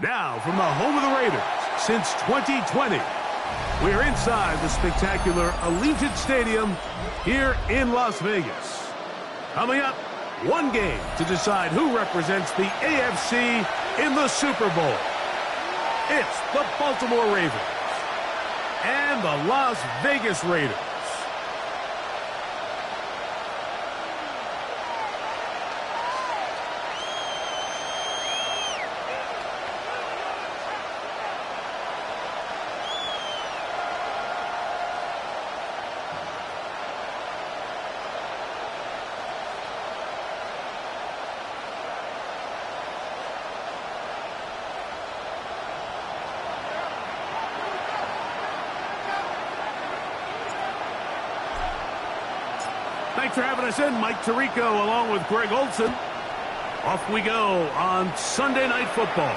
Now, from the home of the Raiders since 2020, we're inside the spectacular Allegiant Stadium here in Las Vegas. Coming up, one game to decide who represents the AFC in the Super Bowl. It's the Baltimore Ravens and the Las Vegas Raiders. Thanks for having us in. Mike Tirico along with Greg Olson. Off we go on Sunday Night Football.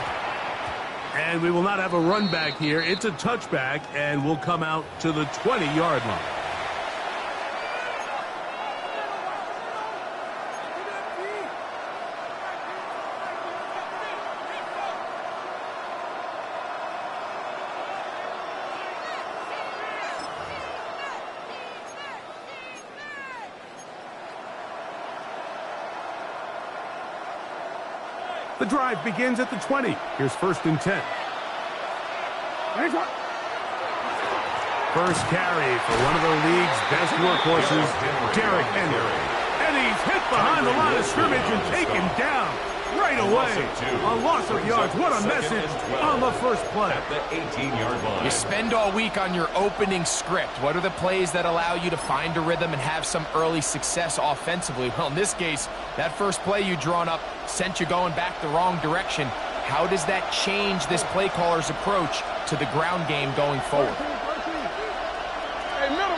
And we will not have a run back here. It's a touchback, and we'll come out to the 20-yard line. The drive begins at the 20. Here's 1st and 10. First carry for one of the league's best workhorses, Derrick Henry. And he's hit behind the line of scrimmage and taken down right away. A loss of yards. What a message on the first play. At the 18-yard line. You spend all week on your opening script. What are the plays that allow you to find a rhythm and have some early success offensively? Well, in this case, that first play you drawn up sent you going back the wrong direction. How does that change this play caller's approach to the ground game going forward? Hey, middle.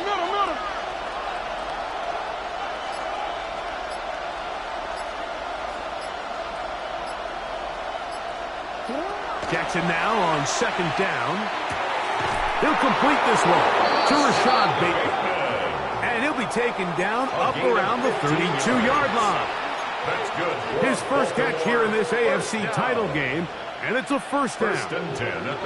Jackson now on 2nd down. He'll complete this one to Rashad Bateman. And he'll be taken down up around the 32-yard line. That's good. His first catch here in this AFC title game, and it's a first down.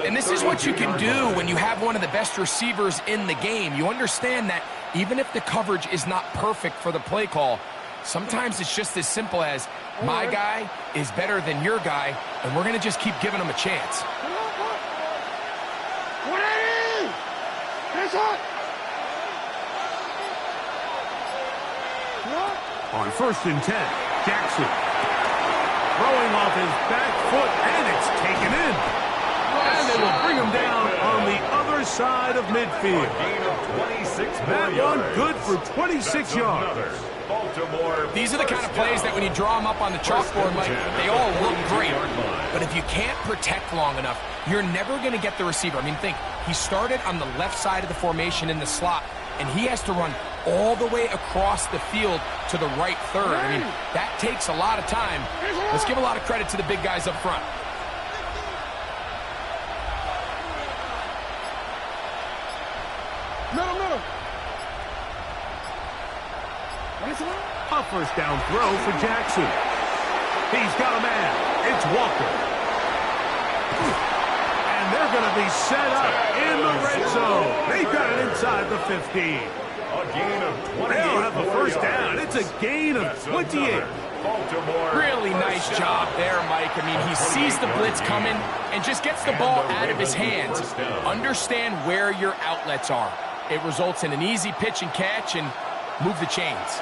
And this is what you can do when you have one of the best receivers in the game. You understand that even if the coverage is not perfect for the play call, sometimes it's just as simple as my guy is better than your guy, and we're going to just keep giving him a chance. On 1st and 10, Jackson throwing off his back foot, and it's taken in. And they will bring him down on the other side of midfield. That one good for 26 yards. These are the kind of plays that when you draw them up on the chalkboard, Mike, they all look great. But if you can't protect long enough, you're never going to get the receiver. I mean, think, he started on the left side of the formation in the slot, and he has to run all the way across the field to the right third. I mean, that takes a lot of time. Let's give a lot of credit to the big guys up front. Middle. A first down throw for Jackson. He's got a man. It's Walker. And they're going to be set up in the red zone. They've got it inside the 15. A gain of 28. They'll have a first down. It's a gain of 28. Really nice job there, Mike. I mean, he sees the blitz coming and just gets the ball out of his hands. Understand where your outlets are. It results in an easy pitch and catch and move the chains.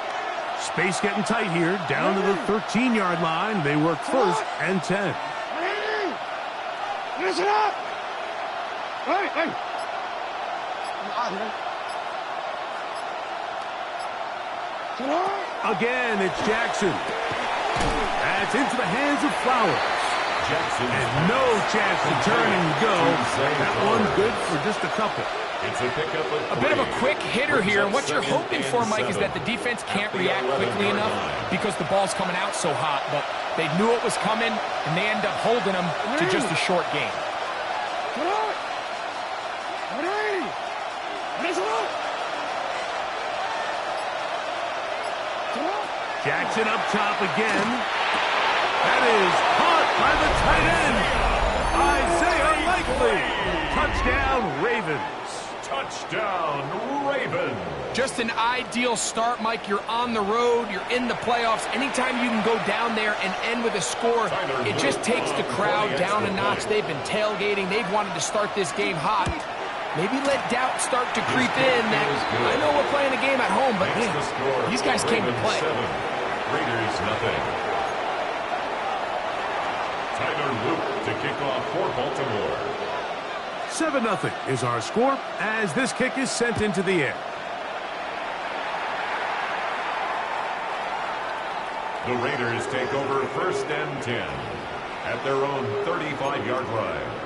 Space getting tight here, down to the 13-yard line. They work 1st and 10. Listen up! Hey! Again, it's Jackson. That's into the hands of Flowers. Jackson. And no chance to turn and go. That one good for just a couple. It's a pickup of a bit of a quick hitter here. And what you're hoping for, Mike, is that the defense can't react quickly enough because the ball's coming out so hot. But they knew it was coming, and they end up holding them to just a short game. Jackson up top again. That is caught by the tight end. A Ravens. Touchdown, Ravens. Just an ideal start, Mike. You're on the road. You're in the playoffs. Anytime you can go down there and end with a score, it just takes the crowd down a notch. They've been tailgating. They've wanted to start this game hot. Maybe let doubt start to creep in that I know we're playing a game at home, but man, these guys came to play. Raiders nothing. Tyler Luke to kick off for Baltimore. 7-0 is our score as this kick is sent into the air. The Raiders take over 1st and 10 at their own 35-yard line.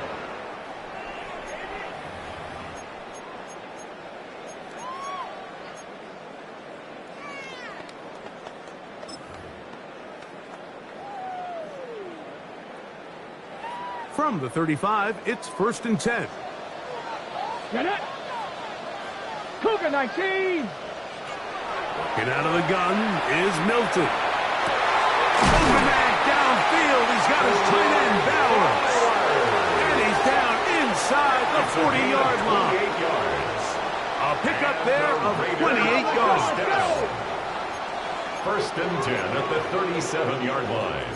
From the 35, it's 1st and 10. Get it. Cougar 19. Get out of the gun is Milton. Open man downfield. He's got his tight end Bowers. And he's down inside the 40-yard line. A pickup there of 28 yards. 1st and 10 at the 37-yard line.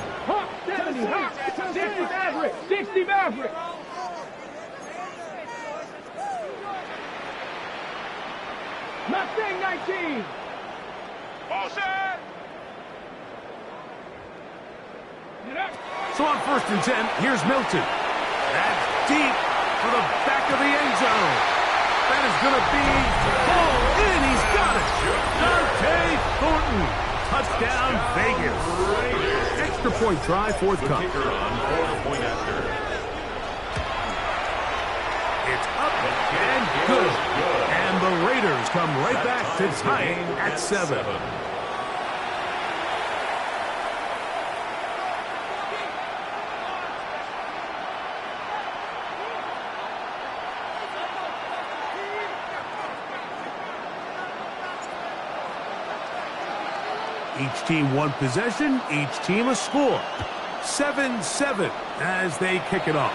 70, 60 Maverick, 60 Maverick. Mustang 19. Ball set. So on 1st and 10, here's Milton. That's deep for the back of the end zone. That is going to be pulled in. He's got it. Dante Thornton. Touchdown, Vegas. Extra point try, 4th cup. Kicker on for the point after. It's up and good. And the Raiders come right back to tie it at 7. Each team one possession, each team a score. 7-7 as they kick it off.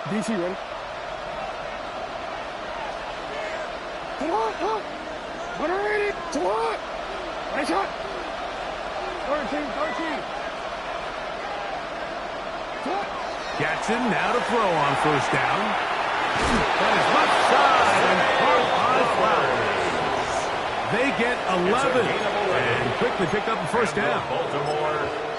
DC ready. Come on, up. 180. To what? Nice shot. 13. Jackson now to throw on 1st down. That is left side and caught by Flowers. They get 11 and quickly pick up the 1st down.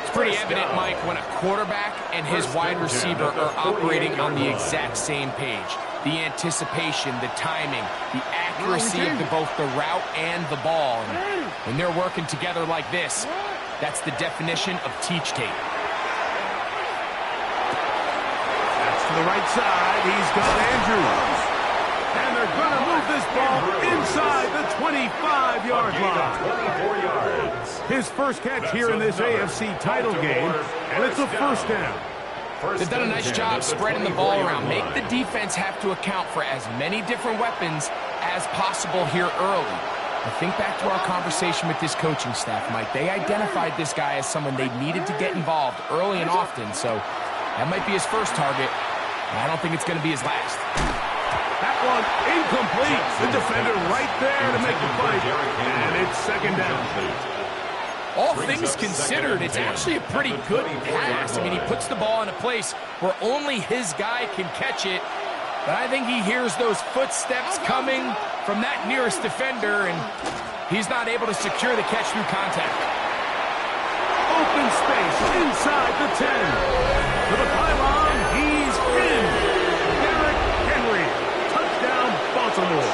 It's pretty evident, Mike, when a quarterback and his wide receiver are operating on the exact same page. The anticipation, the timing, the accuracy of both the route and the ball. And when they're working together like this, that's the definition of teach tape. That's to the right side. He's got Andrews. And they're going to move this ball inside the 25-yard line. 24 yards. His first catch here in this AFC title game, and it's a 1st down. They've done a nice job spreading the ball around. Make the defense have to account for as many different weapons as possible here early. I think back to our conversation with this coaching staff, Mike. They identified this guy as someone they needed to get involved early and often, so that might be his first target. I don't think it's going to be his last. That one incomplete. The defender right there to make the fight, and it's 2nd down. All things considered, it's actually a pretty good pass. I mean, he puts the ball in a place where only his guy can catch it. But I think he hears those footsteps coming from that nearest defender, and he's not able to secure the catch through contact. Open space inside the 10. To the pylon, he's in. Derrick Henry. Touchdown, Baltimore.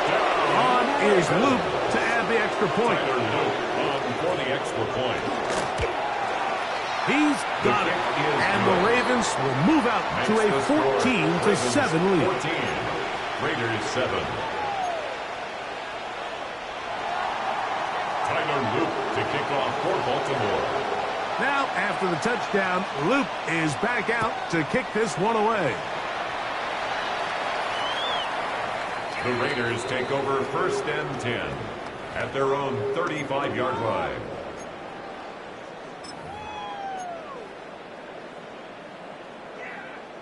On is Luke to add the extra point. For the extra point. He's got it. And the Ravens will move out to a 14-7 lead. 14. Raiders 7. Tyler Luke to kick off for Baltimore. Now, after the touchdown, Luke is back out to kick this one away. The Raiders take over 1st and 10 at their own 35-yard line.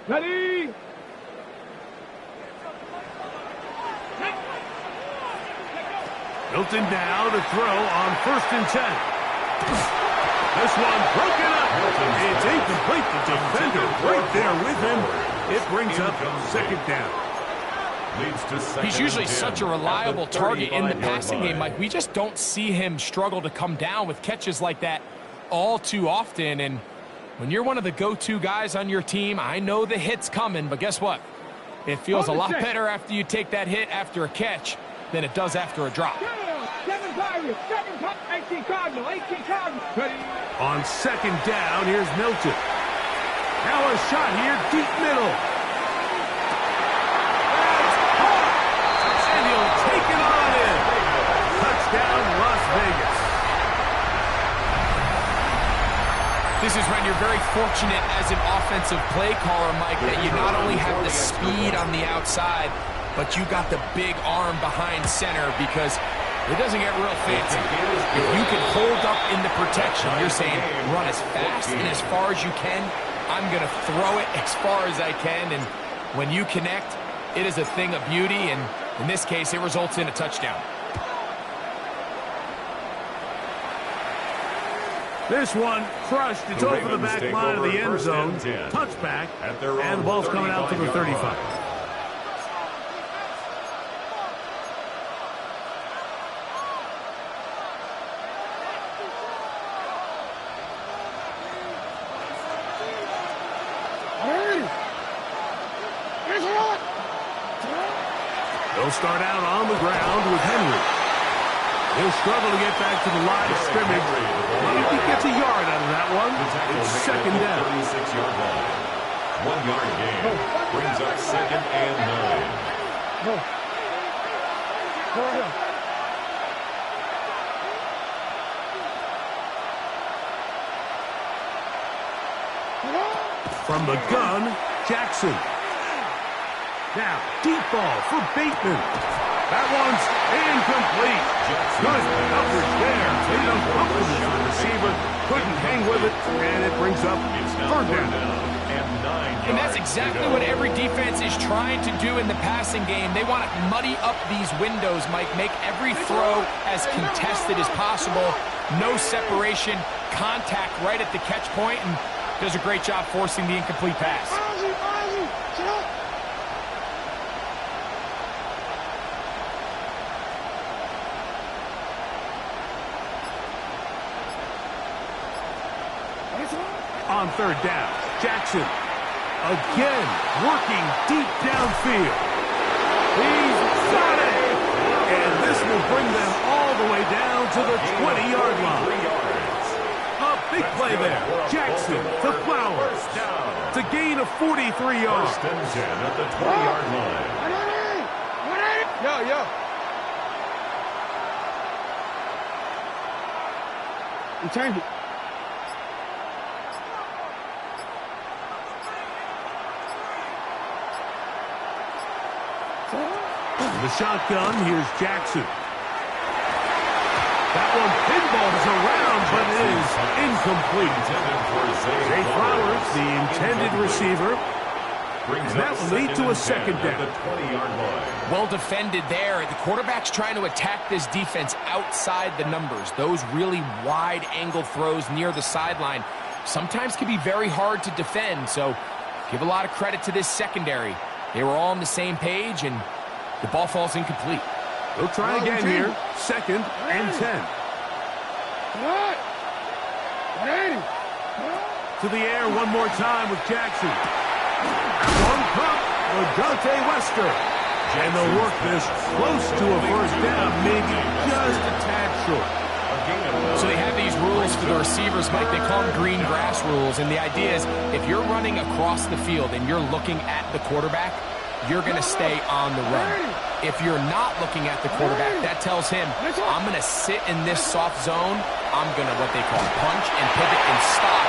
Ready? Hilton now to throw on 1st and 10. This one broken up. It's incomplete. The defender right there with him. It brings up 2nd down. He's usually such a reliable target in the passing game, Mike. We just don't see him struggle to come down with catches like that all too often. And when you're one of the go-to guys on your team, I know the hit's coming, but guess what? It feels a lot better after you take that hit after a catch than it does after a drop. 18 Cardinal. On 2nd down, here's Milton. Now a shot here, deep middle. And he'll take it on in. Touchdown, Las Vegas. This is when you're very fortunate as an offensive play caller, Mike, that you not only have the speed on the outside, but you got the big arm behind center, because it doesn't get real fancy. If you can hold up in the protection, you're saying run as fast and as far as you can. I'm going to throw it as far as I can, and when you connect, it is a thing of beauty, and in this case, it results in a touchdown. This one crushed. It's over the back line of the end zone. Touchback, and the ball's coming out to the 35. They'll start out on the ground with Henry. He'll struggle to get back to the line of scrimmage. Maybe he gets a yard out of that one. It's 2nd down. 36-yard line. 1-yard gain brings up 2nd and 9. From the gun, Jackson. Now, deep ball for Bateman. That one's incomplete. Good coverage there. Made it uncomfortable for the receiver. Couldn't hang with it, and it brings up 3rd down. And that's exactly what every defense is trying to do in the passing game. They want to muddy up these windows, Mike. Make every throw as contested as possible. No separation, contact right at the catch point, and does a great job forcing the incomplete pass. On 3rd down, Jackson again working deep downfield. He's got it! And this will bring them all the way down to the 20-yard line. A big play there. Jackson to Flowers to gain a 43 yards. 1st and 10 at the 20-yard line. Yo. You turned it. The shotgun, here's Jackson. That one pinballs around, but it is incomplete. Zay Flowers, the intended receiver. And that will lead to a 2nd down. Well defended there. The quarterback's trying to attack this defense outside the numbers. Those really wide angle throws near the sideline sometimes can be very hard to defend. So give a lot of credit to this secondary. They were all on the same page, and the ball falls incomplete. They'll try again here. 2nd and 10. To the air one more time with Jackson. One pump for Dante Wester. And they'll work this close to a 1st down, maybe just a tad short. So they have these rules for the receivers, Mike. They call them green grass rules. And the idea is if you're running across the field and you're looking at the quarterback, you're going to stay on the run. If you're not looking at the quarterback, that tells him, I'm going to sit in this soft zone. I'm going to, what they call, punch and pivot and stop.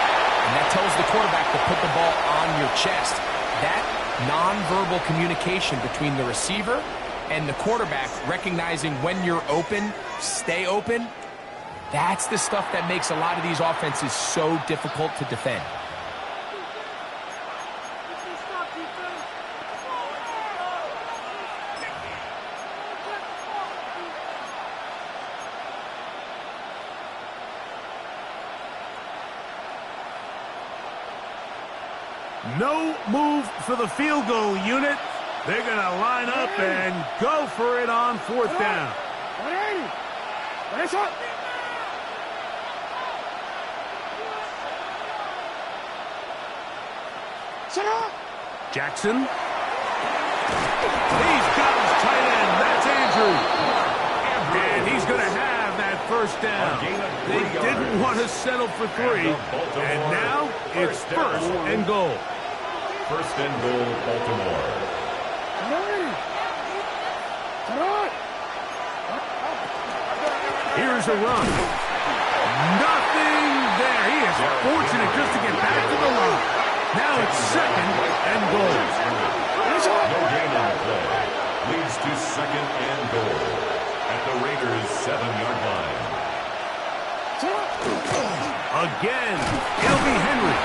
And that tells the quarterback to put the ball on your chest. That nonverbal communication between the receiver and the quarterback, recognizing when you're open, stay open, that's the stuff that makes a lot of these offenses so difficult to defend. No move for the field goal unit. They're going to line up and go for it on fourth down. Jackson. He's got his tight end. That's Andrew. And he's going to have that first down. They didn't want to settle for 3. And now it's first and goal. First and goal, Baltimore. Here's a run. Nothing there. He is fortunate just to get back to the line. Now it's second and goal. No gain on the play. Leads to second and goal at the Raiders' 7-yard line. Again, it'll be Henry.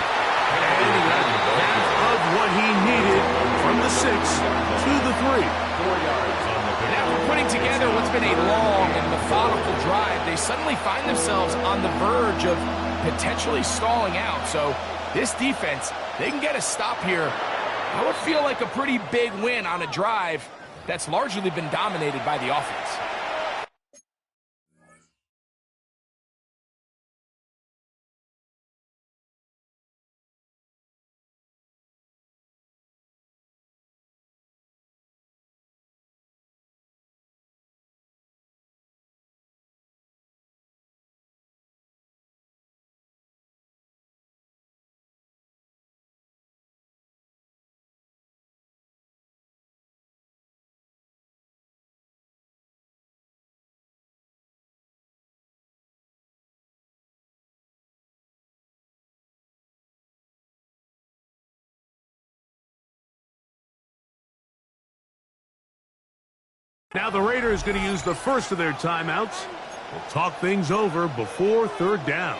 And he got half of what he needed from the 6 to the 3. 4 yards on the pick. And after putting together what's been a long and methodical drive, they suddenly find themselves on the verge of potentially stalling out. So this defense, they can get a stop here. That would feel like a pretty big win on a drive that's largely been dominated by the offense. Now the Raiders going to use the first of their timeouts. We'll talk things over before third down.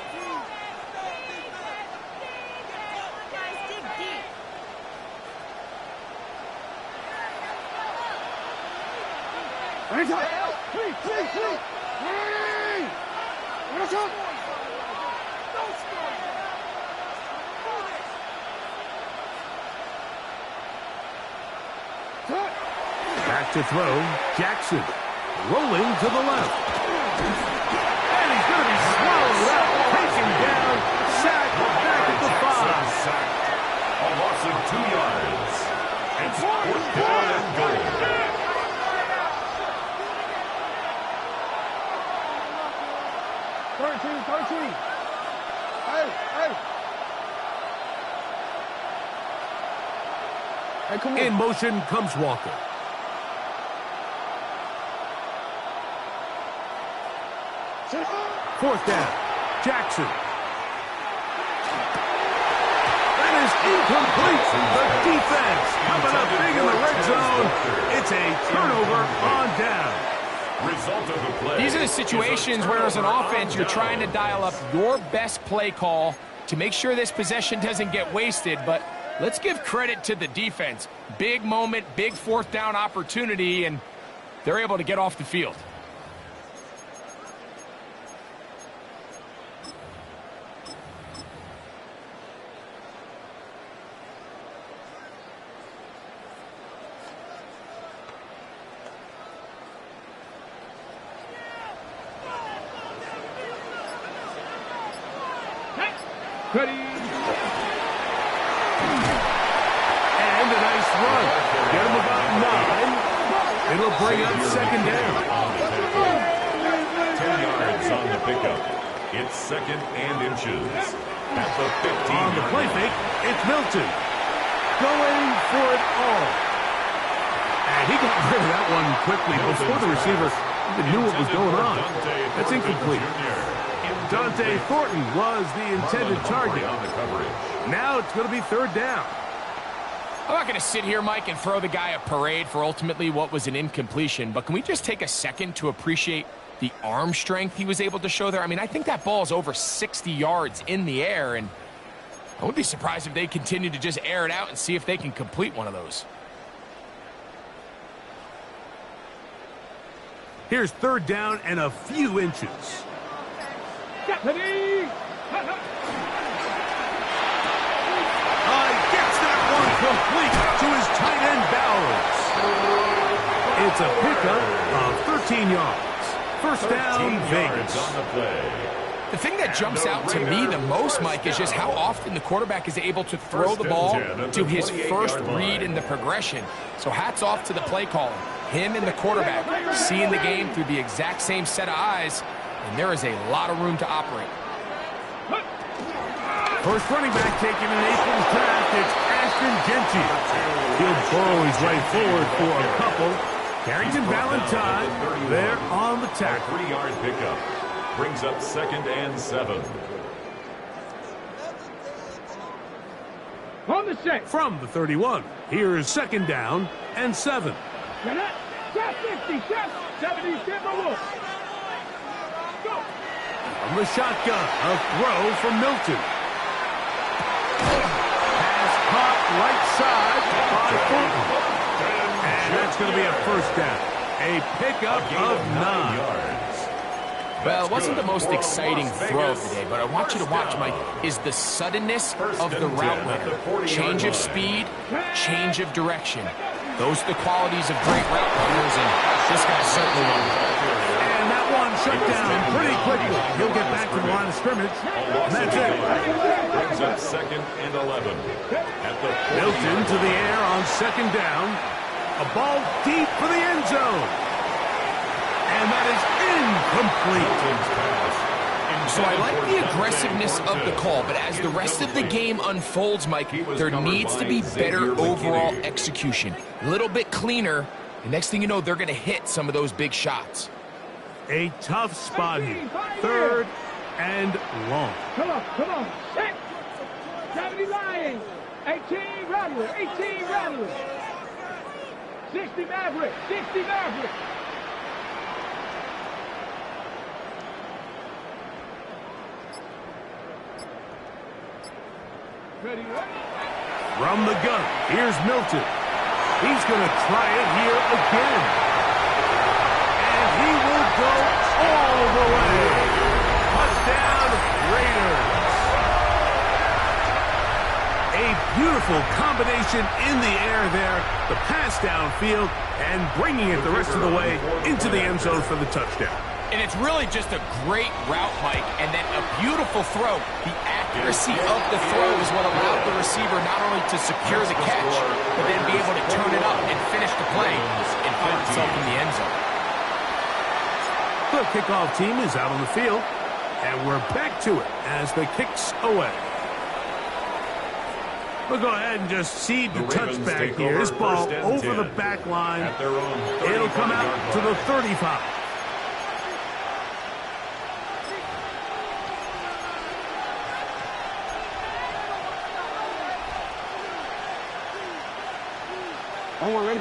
Back to throw, Jackson, rolling to the left. And he's going to be swallowed up, taken down, sacked back at the 5. A loss of 2 yards. It's fourth down and goal. In motion comes Walker. Fourth down, Jackson. That is incomplete. The defense coming up big in the red zone. It's a turnover on down. Result of the play. These are the situations where, as an offense, you're trying to dial up your best play call to make sure this possession doesn't get wasted. But let's give credit to the defense. Big moment, big fourth down opportunity, and they're able to get off the field. Ready. And a nice run. Get him about 9. It'll bring up second down. 10 yards on the pickup. It's second and inches. At the 15. On the play fake, it's Milton. Going for it all. And he got rid of that one quickly before the receiver even knew what was going on. That's incomplete. Dante Thornton was the intended target. Now it's going to be third down. I'm not going to sit here, Mike, and throw the guy a parade for ultimately what was an incompletion, but can we just take a second to appreciate the arm strength he was able to show there? I mean, I think that ball is over 60 yards in the air, and I wouldn't be surprised if they continue to just air it out and see if they can complete one of those. Here's third down and a few inches. Gets that one complete to his tight end Bowers. It's a pickup of 13 yards. First down, Vegas. On the play. The thing that jumps out to me the most, Mike, is just how often the quarterback is able to throw the ball to his first read in the progression. So hats off to the play caller. Him and the quarterback seeing the game through the exact same set of eyes, and there is a lot of room to operate. First running back taken in April's draft, it's Ashton Genty. He'll burrow his way forward for a couple. Carrington Valentine there on the tackle. 3-yard pickup brings up 2nd and 7. On the set. From the 31, here is 2nd down and 7. Shot 50, shot 70, step away. Go. From the shotgun, a throw from Milton. Pass caught right side by Thornton. And that's going to be a first down. A pickup of 9 yards. Well, it wasn't the most exciting throw of the day, but I want you to watch, Mike, is the suddenness of the route runner. Change of speed, change of direction. Those are the qualities of great route runners, and this guy's certainly one. And that one shut down pretty quickly. He'll get back to the line of scrimmage, and that's it. Brings up 2nd and 11. At the Milton to the air on 2nd down. A ball deep for the end zone. And that is incomplete. So I like the aggressiveness of the call, but as the rest of the game unfolds, Mike, there needs to be better overall execution. A little bit cleaner, and next thing you know, they're going to hit some of those big shots. A tough spot here. 3rd and long. Come on. Set. 70 Lions. 18 Rattlers. 18 Rattlers. 60 Mavericks. 60 Mavericks. Ready, From the gun, here's Milton. He's going to try it here again. And he will go all the way. Touchdown, Raiders. A beautiful combination in the air there. The pass downfield and bringing it the rest of the way into the end zone for the touchdown. And it's really just a great route, Mike, and then a beautiful throw. The accuracy of the throw is what allowed the receiver not only to secure the catch, but then be able to turn it up and finish the play and find itself in the end zone. The kickoff team is out on the field, and we're back to it as the kick's away. We'll go ahead and just seed the touchback here. This ball over the back line. It'll come out to the 35. On ready?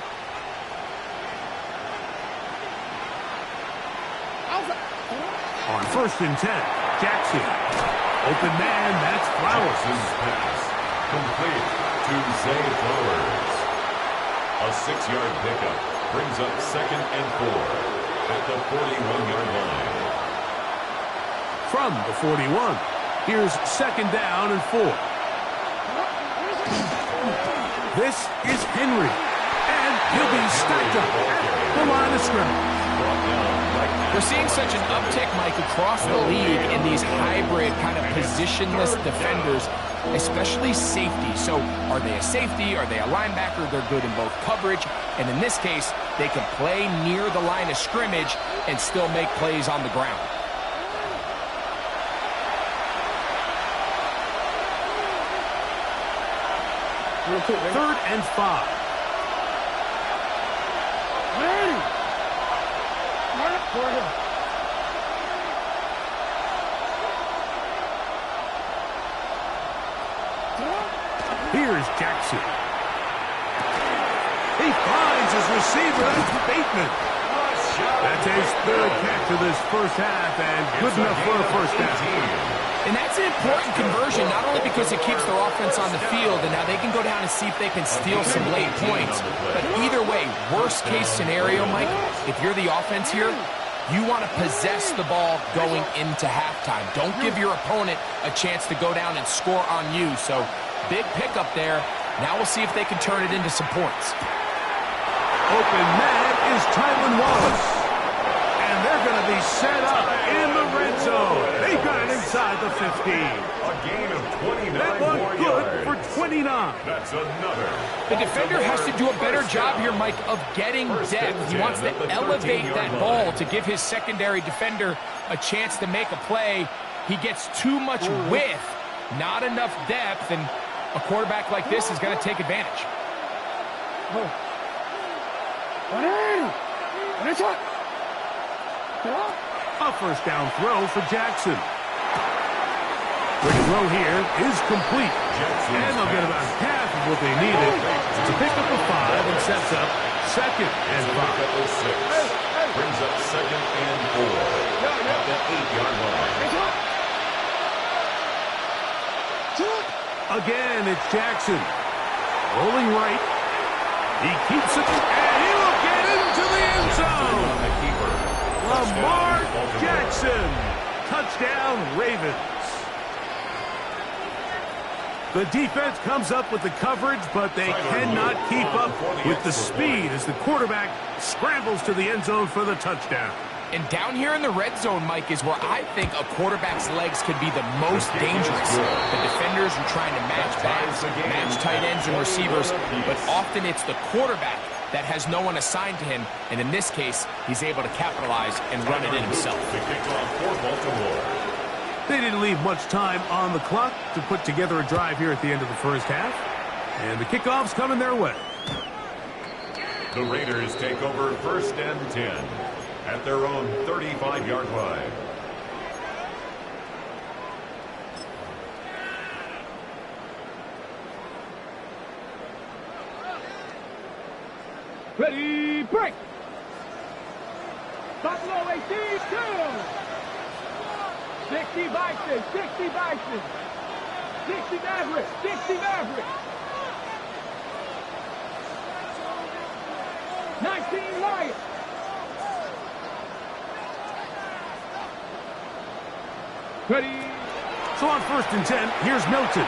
On 1st and 10, Jackson. Open man, that's Flowers. Pass complete to Zay Flowers. A 6-yard pickup brings up 2nd and 4 at the 41-yard line. From the 41, here's 2nd down and 4. This is Henry. And he'll be stacked up at the line of scrimmage. We're seeing such an uptick, Mike, across the league in these hybrid kind of positionless defenders, especially safety. So are they a safety? Are they a linebacker? They're good in both coverage. And in this case, they can play near the line of scrimmage and still make plays on the ground. Third and 5. Here's Jackson. He finds his receiver. That's Bateman. That's his third catch of this first half, and good enough for a first down. And that's an important conversion, not only because it keeps their offense on the field, and now they can go down and see if they can steal some late points. But either way, worst case scenario, Mike, if you're the offense here, you want to possess the ball going into halftime. Don't give your opponent a chance to go down and score on you. So big pickup there. Now we'll see if they can turn it into some points. Open man is Tylan Wallace. And they're going to be set up in the red zone. They got it inside the 15. A gain of 29 That one more good yards. for 29. That's another. The defender has to do a better job here, Mike, of getting depth. He wants to elevate that ball to give his secondary defender a chance to make a play. He gets too much width, not enough depth, and a quarterback like this is going to take advantage. A first down throw for Jackson. The throw here is complete. And they'll get about half of what they needed to pick up a 5 and sets up second and 5. Brings up second and 4 at the 8-yard line. Again, it's Jackson. Rolling right. He keeps it, and he will get into the end zone. Lamar Jackson. Touchdown, Ravens. The defense comes up with the coverage, but they cannot keep up with the speed as the quarterback scrambles to the end zone for the touchdown. And down here in the red zone, Mike, is where I think a quarterback's legs could be the most dangerous. The defenders are trying to match backs, match tight ends and receivers, but often it's the quarterback that has no one assigned to him, and in this case, he's able to capitalize and run it in himself. The kickoff for Baltimore. They didn't leave much time on the clock to put together a drive here at the end of the first half, and the kickoff's coming their way. The Raiders take over first and 10 at their own 35-yard line. Ready, break. Buffalo 18, 2. 60 Bison, 60 Bison. 60 Mavericks, 60 Mavericks. 19 Lions. Ready. So on first and 10, here's Milton.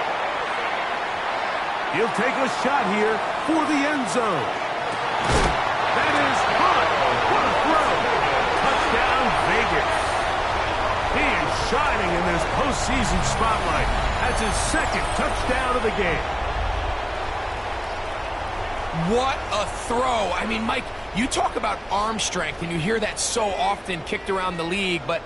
He'll take a shot here for the end zone. That is hot. What a throw. Touchdown, Vegas. He is shining in this postseason spotlight. That's his second touchdown of the game. What a throw. I mean, Mike, you talk about arm strength, and you hear that so often kicked around the league, but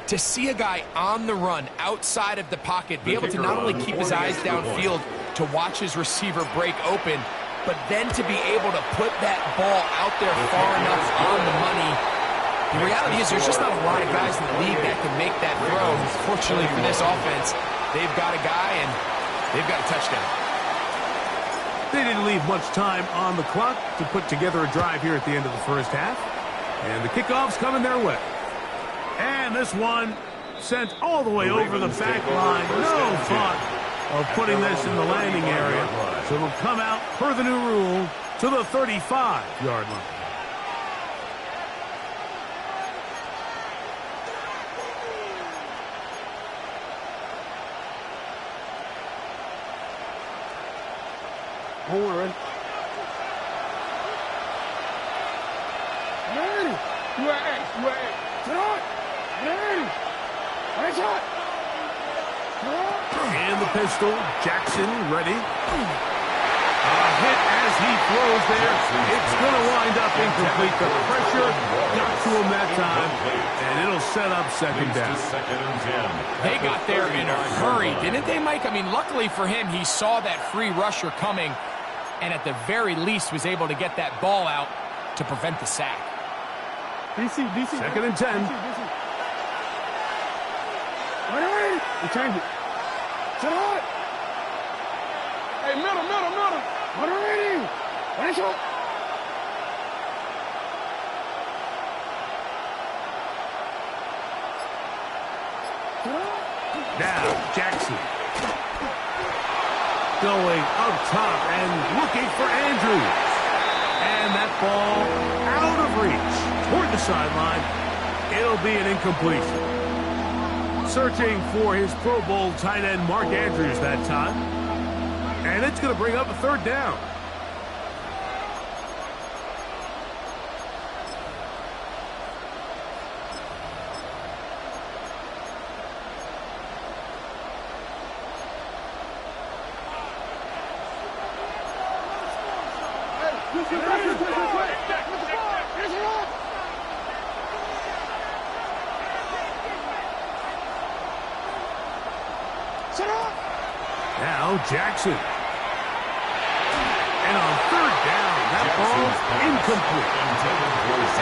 to see a guy on the run, outside of the pocket, be able to not only keep his eyes downfield to watch his receiver break open, but then to be able to put that ball out there far enough on the money. The reality is there's just not a lot of guys in the league that can make that throw. Fortunately for this offense, they've got a guy, and they've got a touchdown. They didn't leave much time on the clock to put together a drive here at the end of the first half. And the kickoff's coming their way. And this one sent all the way over the back line. No thought of putting this in the landing area. So it'll come out, per the new rule, to the 35-yard line. Don't worry. And the pistol, Jackson ready. A hit as he throws there. It's going to wind up incomplete. The pressure got to him that time, and it'll set up second down. They got there in a hurry, didn't they, Mike? I mean, luckily for him, he saw that free rusher coming, and at the very least was able to get that ball out to prevent the sack. DC. Second and 10. DC. Right. We change it. Sit hot. Hey, middle. Moderating. Finish up. Now, Jackson. Going up top and looking for Andrews. And that ball out of reach toward the sideline. It'll be an incompletion. Searching for his Pro Bowl tight end Mark Andrews that time. And it's going to bring up a third down. Now Jackson. And on third down, that ball incomplete.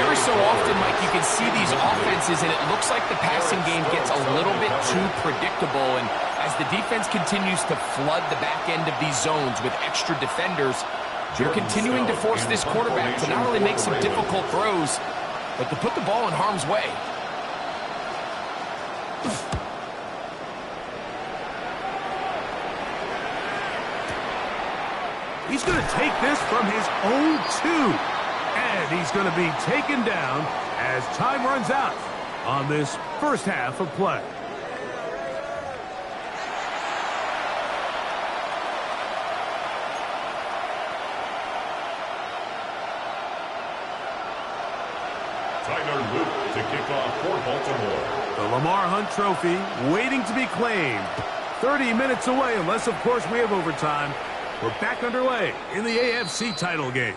Every so often, Mike, you can see these offenses, and it looks like the passing game gets a little bit too predictable. And as the defense continues to flood the back end of these zones with extra defenders, you're continuing to force this quarterback to not only make some difficult throws, but to put the ball in harm's way. He's going to take this from his own 2. And he's going to be taken down as time runs out on this first half of play. Tyler Luke to kick off for Baltimore. The Lamar Hunt Trophy waiting to be claimed. 30 minutes away, unless, of course, we have overtime. We're back underway in the AFC title game.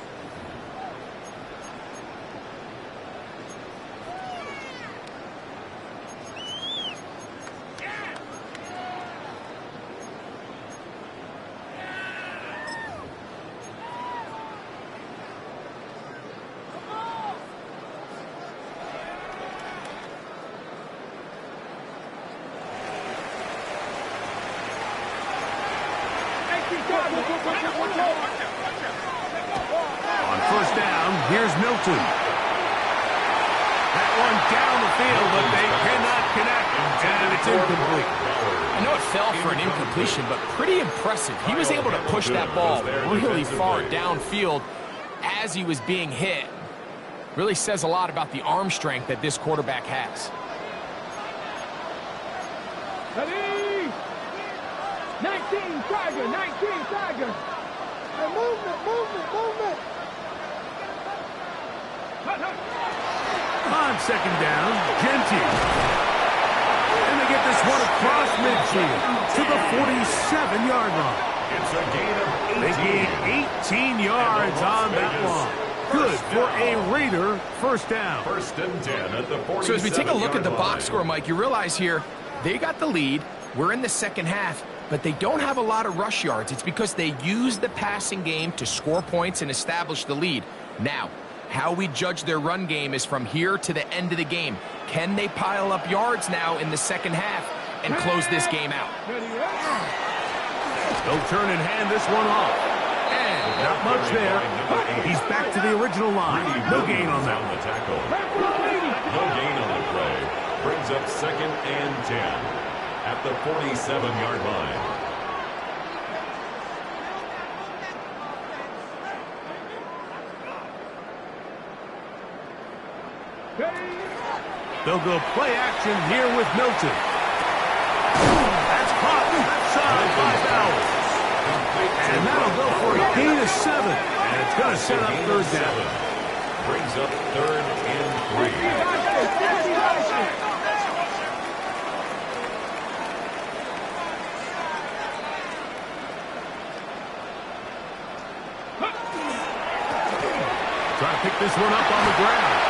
On first down, here's Milton. That one down the field, but they cannot connect, and it's incomplete. I know it fell for an incompletion, but pretty impressive. He was able to push that ball really far downfield as he was being hit. Really says a lot about the arm strength that this quarterback has. 19 Tiger. Hey, movement. On second down, Genty. And they get this one across midfield to the 47-yard line. It's a gain of 18. They gain 18 yards on that line. Good for a Raider first down. First and 10 at the 47-yard So as we take a look at the box line. score, Mike, you realize here they got the lead. We're in the second half, but they don't have a lot of rush yards. It's because they use the passing game to score points and establish the lead. Now, how we judge their run game is from here to the end of the game. Can they pile up yards now in the second half and close this game out? They'll turn and hand this one off. And not much there. He's back to the original line. No gain on that. The tackle. No gain on the play. Brings up second and 10 at the 47-yard line. They'll go play action here with Milton. That's caught left side by Bowers. And that'll go for a gain of 7. And it's going to set up third down. Brings up third and 3. Try to pick this one up on the ground.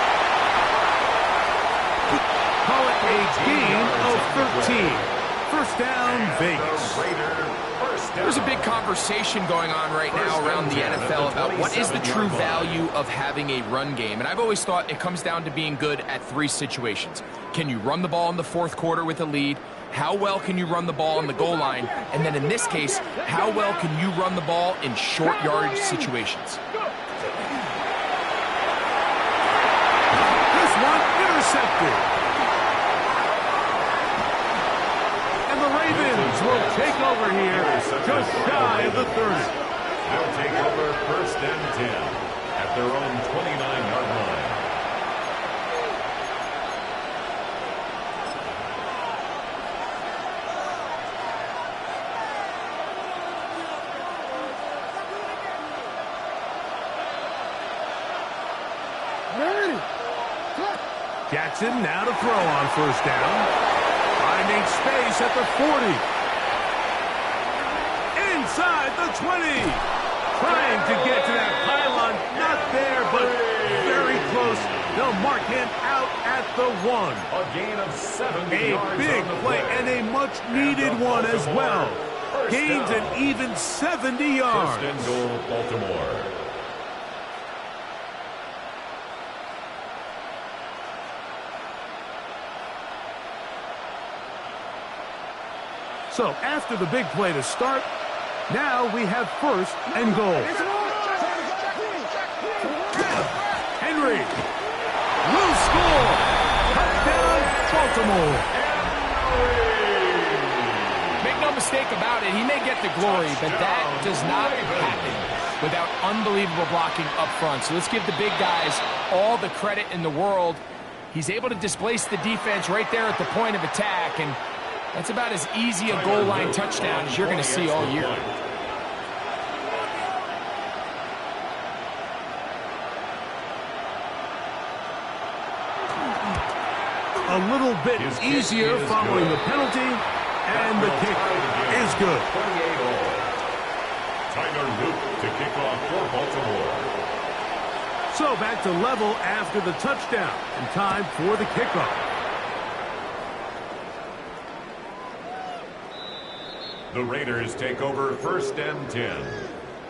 Call it a gain of 13. First down, Vegas. Raider first There's a big conversation going on right now around the NFL about what is the true value of having a run game. And I've always thought it comes down to being good at three situations. Can you run the ball in the fourth quarter with a lead? How well can you run the ball on the goal line? And then in this case, how well can you run the ball in short yardage situations? This one intercepted. And the Ravens will take over here just shy of the 30. They'll take over 1st and 10 at their own 29-yard line. Jackson now to throw on 1st down. Finding space at the 40. Inside the 20. Trying to get to that pylon. Not there, but very close. They'll mark him out at the 1. A gain of 70 yards. A big play and a much-needed one as well. Gains an even 70 yards. 1st and goal, Baltimore. So after the big play to start, now we have 1st and goal. Henry will score. Touchdown, Baltimore. Make no mistake about it, he may get the glory, but that does not happen without unbelievable blocking up front. So let's give the big guys all the credit in the world. He's able to displace the defense right there at the point of attack, and that's about as easy a goal line touchdown as you're going to see all year. A little bit easier following the penalty, and the kick is good. Tyler Luke to kick off for Baltimore. So back to level after the touchdown, and time for the kickoff. The Raiders take over 1st and 10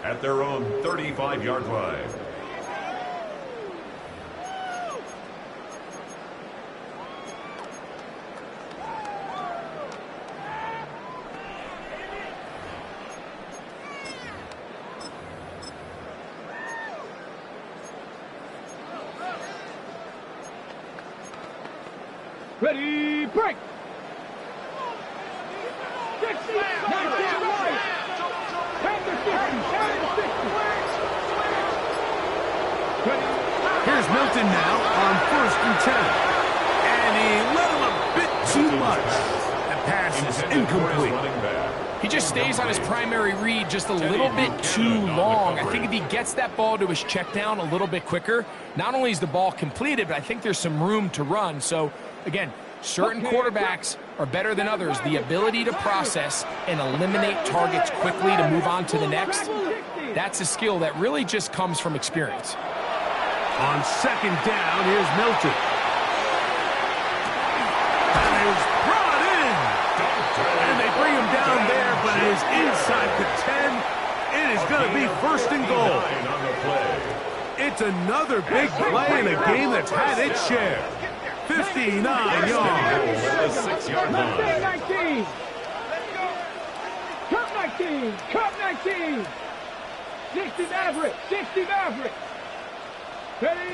at their own 35-yard line. Ready, break! Here's Milton now on 1st and 10. And he let him a bit too much. That pass is incomplete. He just stays on his primary read just a little bit too long. I think if he gets that ball to his check down a little bit quicker, not only is the ball completed, but I think there's some room to run. So, again, certain quarterbacks are better than others. The ability to process and eliminate targets quickly to move on to the next, that's a skill that really just comes from experience. On 2nd down, here's Milton. And he's brought in. And they bring him down there, but it is inside the 10. It is going to be 1st and goal. It's another big play in a game that's had its share. 59 yards. 6-yard line. 19. Cup 19. Cup 19. 60 Maverick. 60 Maverick. Ready?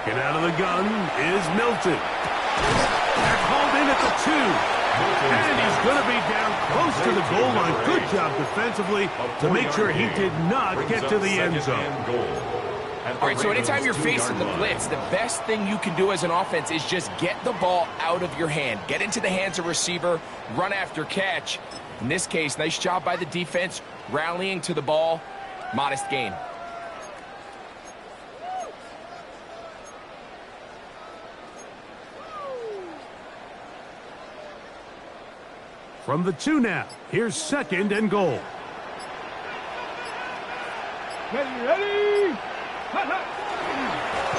Get out of the gun is Milton. They're called in at the 2. And he's going to be down close to the goal line. Good job defensively to make sure he did not get to the end zone. All right, so anytime you're facing the blitz, the best thing you can do as an offense is just get the ball out of your hand. Get into the hands of receiver, run after catch. In this case, nice job by the defense, rallying to the ball. Modest gain. From the 2 now, here's 2nd and goal. Ready?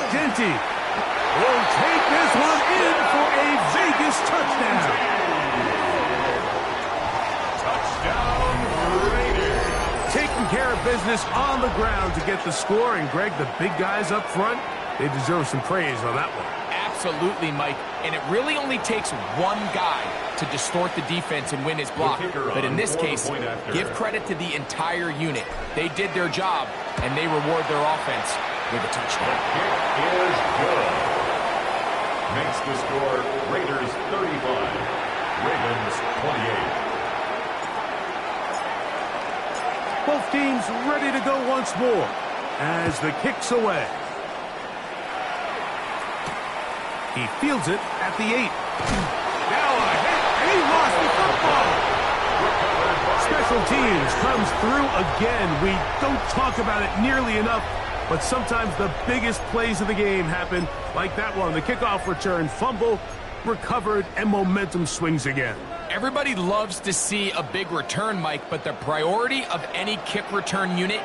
Denty will take this one in for a Vegas touchdown. Touchdown, Raiders. business on the ground to get the score. And, Greg, the big guys up front, they deserve some praise on that one. Absolutely, Mike. And it really only takes one guy to distort the defense and win his block. But in this case, give credit to the entire unit. They did their job, and they reward their offense with a touchdown. The kick is good. Makes the score Raiders 35, Ravens 28. Both teams ready to go once more as the kick's away. He fields it at the 8. Now a hit, and he lost the football. Special teams comes through again. We don't talk about it nearly enough, but sometimes the biggest plays of the game happen like that one. The kickoff return, fumble, recovered, and momentum swings again. Everybody loves to see a big return, Mike, but the priority of any kick return unit,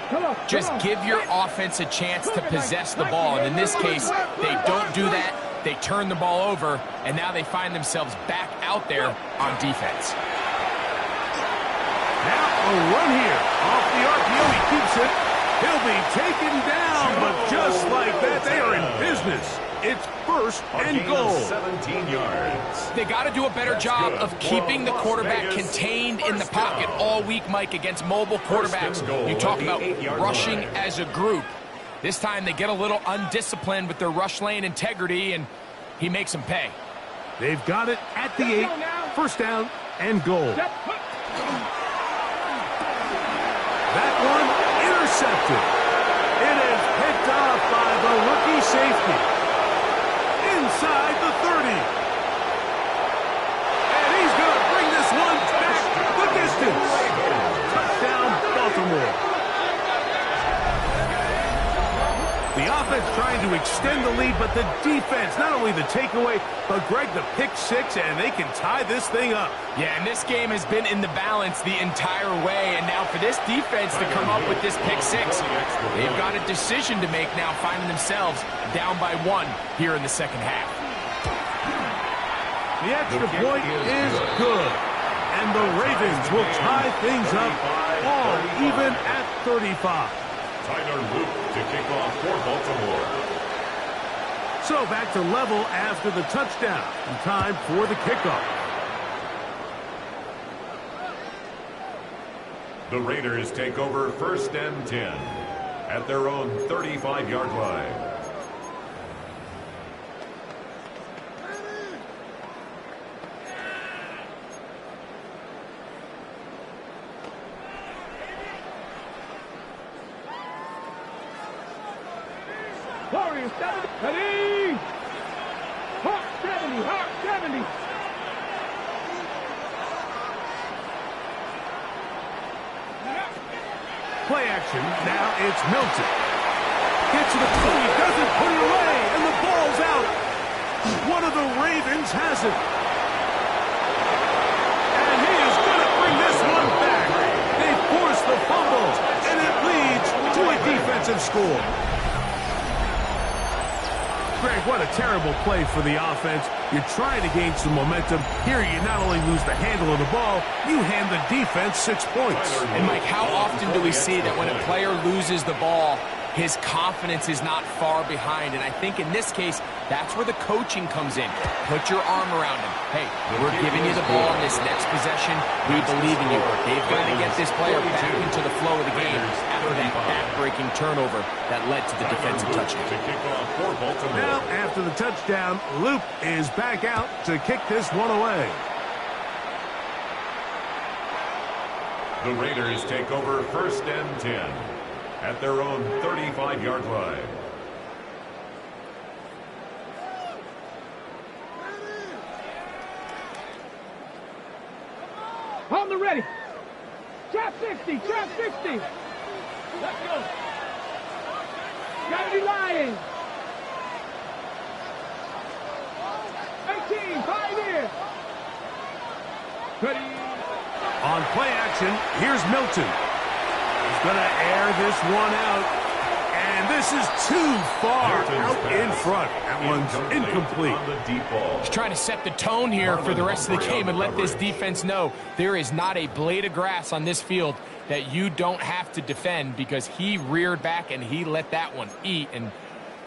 just give your offense a chance to possess the ball. And in this case, they don't do that. They turn the ball over, and now they find themselves back out there on defense. Now a run here. Off the RPO, he keeps it. He'll be taken down, but just like that, they are in business. It's first and goal. 17 yards. They got to do a better job of keeping the quarterback contained in the pocket all week, Mike, against mobile quarterbacks. You talk about rushing as a group. This time they get a little undisciplined with their rush lane integrity, and he makes them pay. They've got it at the 8. First down and goal. That one intercepted. It is picked off by the rookie safety. Inside the 30. And he's going to bring this one back the distance. Touchdown, Baltimore. The offense trying to extend the lead, but the defense, not only the takeaway, but, Greg, the pick six, and they can tie this thing up. Yeah, and this game has been in the balance the entire way, and now for this defense to come up with this pick six, they've got a decision to make now, finding themselves down by 1 here in the second half. The extra point is good, and the Ravens will tie things up all even at 35. Tyler Luke to kick off for Baltimore. So back to level after the touchdown. And time for the kickoff. The Raiders take over first and 10 at their own 35-yard line. Warriors 70. Ready. Hawk 70. Hawk 70. Play action. Now it's Milton. Gets to the toe. He doesn't put it away, and the ball's out. One of the Ravens has it. And he is going to bring this one back. They force the fumble, and it leads to a defensive score. Greg, what a terrible play for the offense. You're trying to gain some momentum. Here, you not only lose the handle of the ball, you hand the defense 6 points. And, Mike, how often do we see that when a player loses the ball, his confidence is not far behind? And I think in this case, that's where the coaching comes in. Put your arm around him. Hey, we're giving you the ball in this next possession. We believe in you. They've got to get this player back into the flow of the game after that back-breaking turnover that led to the defensive touchdown. Now, after the touchdown, Luke is back out to kick this one away. The Raiders take over first and 10 at their own 35-yard line. On the ready. Trap 60. Trap 60. Let's go. Gotta be lying. 18. 5 here. Ready. On play action, here's Milton. He's going to air this one out. And this is too far out in front. That one's incomplete. He's trying to set the tone here for the rest of the game and let this defense know there is not a blade of grass on this field that you don't have to defend because he reared back and he let that one eat. And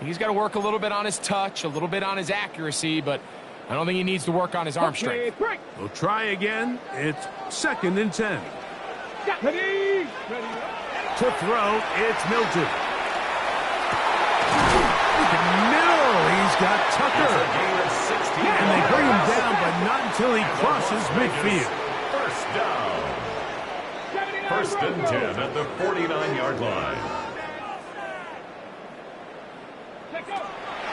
he's got to work a little bit on his touch, a little bit on his accuracy, but I don't think he needs to work on his arm strength. We'll try again. It's 2nd and 10. Ready. To throw, it's Milton. No, he's got Tucker. And they bring him down, but not until he crosses midfield. First down. 1st and 10 at the 49-yard line.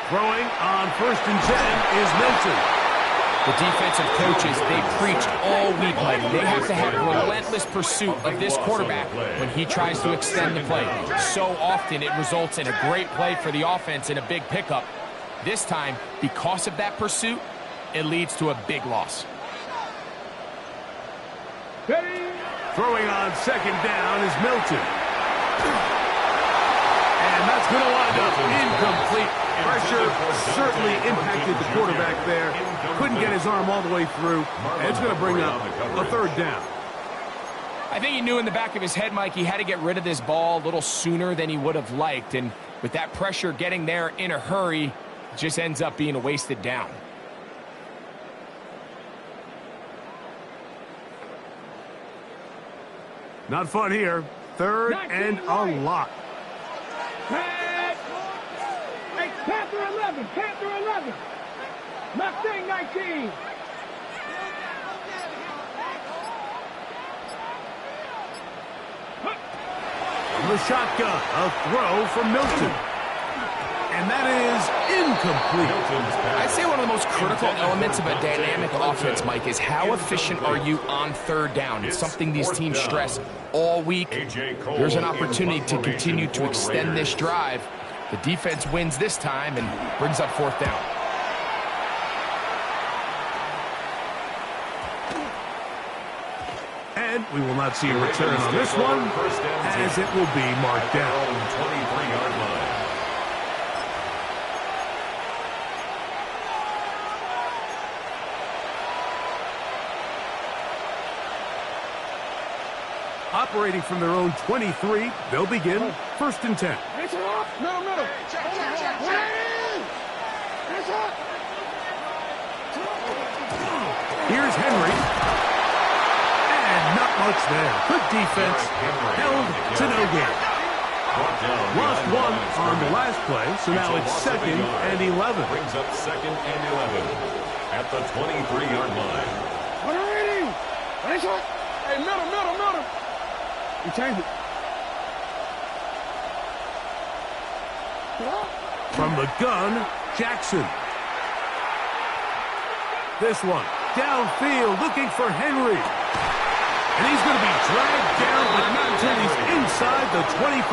Throwing on 1st and 10 is Milton. The defensive coaches, they preach all week, Mike. They have to have relentless pursuit of this quarterback when he tries to extend the play. So often it results in a great play for the offense and a big pickup. This time, because of that pursuit, it leads to a big loss. Throwing on 2nd down is Milton. And that's going to wind up incomplete. Pressure certainly impacted the quarterback there. Couldn't get his arm all the way through. And it's going to bring up a 3rd down. I think he knew in the back of his head, Mike, he had to get rid of this ball a little sooner than he would have liked. And with that pressure getting there in a hurry, it just ends up being a wasted down. Not fun here. 3rd and a lot. Panther 11. Mustang 19. From the shotgun, a throw from Milton. And that is incomplete. I'd say one of the most critical elements of a dynamic offense, Mike, is how efficient are you on 3rd down. It's something these teams stress all week. There's an opportunity to continue to extend this drive. The defense wins this time and brings up 4th down. And we will not see a return on this one, as it will be marked down. 23-yard line. Operating from their own 23, they'll begin 1st and 10. Middle. Here's Henry. And not much there. Good defense. Held to no gain. Lost 1 on the last play, so now it's 2nd and 11. Brings up 2nd and 11 at the 23-yard line. Hey, middle. You change it. From the gun, Jackson. This one, downfield, looking for Henry. And he's going to be dragged down, but not until he's inside the 25.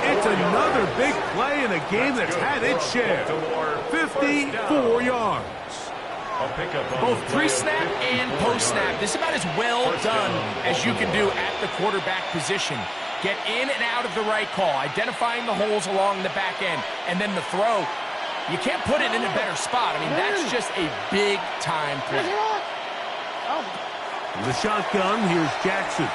It's another big play in a game that's had its share. 54 yards. Both pre-snap and post-snap, this is about as well done as you can do at the quarterback position. Get in and out of the right call, identifying the holes along the back end, and then the throw. You can't put it in a better spot. I mean, that's just a big-time play. In the shotgun, here's Jackson.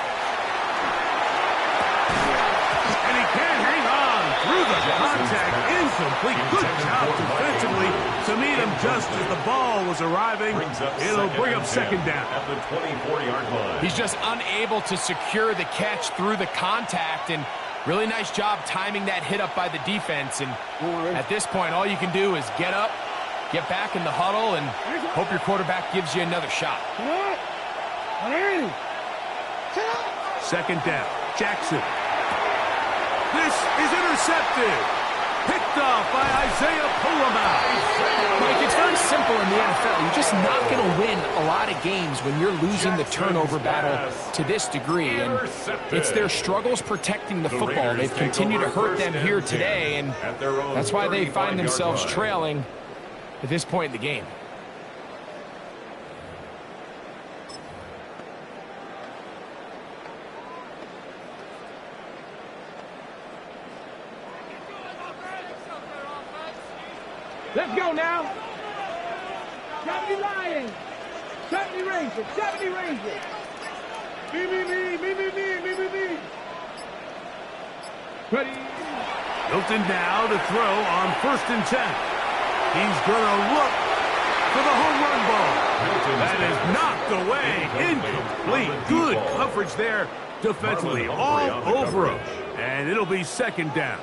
And he can't hang on through the contact. Incomplete. Good job defensively to meet him just as the ball was arriving. It'll bring up 2nd down. At the 24-yard line. He's just unable to secure the catch through the contact, and really nice job timing that hit up by the defense. And at this point, all you can do is get up, get back in the huddle, and hope your quarterback gives you another shot. 2nd down, Jackson. This is intercepted. Picked off by Isaiah Pullman. Mike, it's very simple in the NFL. You're just not going to win a lot of games when you're losing the turnover battle to this degree. And it's their struggles protecting the football. They've continued to hurt them here today, and that's why they find themselves trailing at this point in the game. Let's go now. 70 Lions. 70 Rangers. 70 Rangers. Ready. Milton now to throw on 1st and 10. He's going to look for the home run ball. That is knocked away. Incomplete. Good coverage there defensively. All over him. And it'll be 2nd down.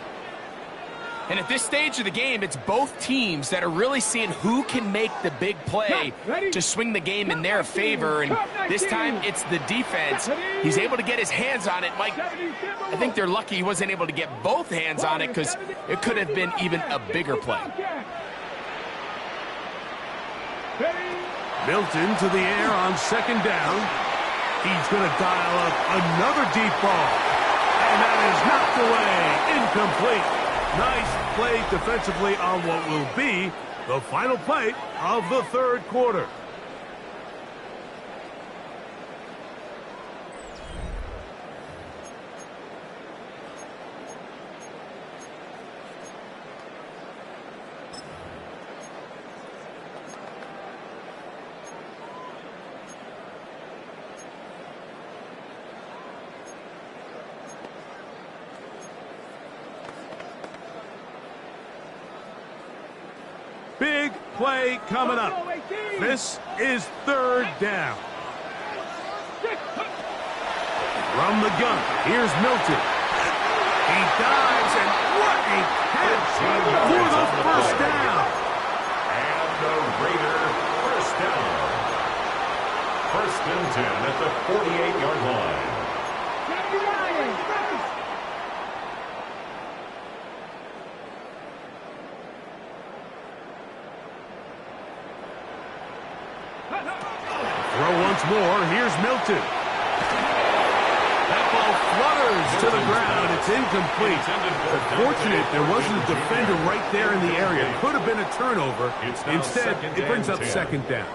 And at this stage of the game, it's both teams that are really seeing who can make the big play to swing the game in their favor. And this time, it's the defense. He's able to get his hands on it. Mike, I think they're lucky he wasn't able to get both hands on it because it could have been even a bigger play. Milton to the air on 2nd down. He's going to dial up another deep ball. And that is knocked away. Incomplete. Nice play defensively on what will be the final play of the 3rd quarter. Big play coming up. This is 3rd down. From the gun, here's Milton. He dives, and what a catch for the 1st down. And the Raider 1st down. 1st and 10 at the 48-yard line. Throw once more. Here's Milton. That ball flutters to the ground. It's incomplete. Fortunate there wasn't a defender right there in the area. Could have been a turnover. Instead, it brings up 2nd down.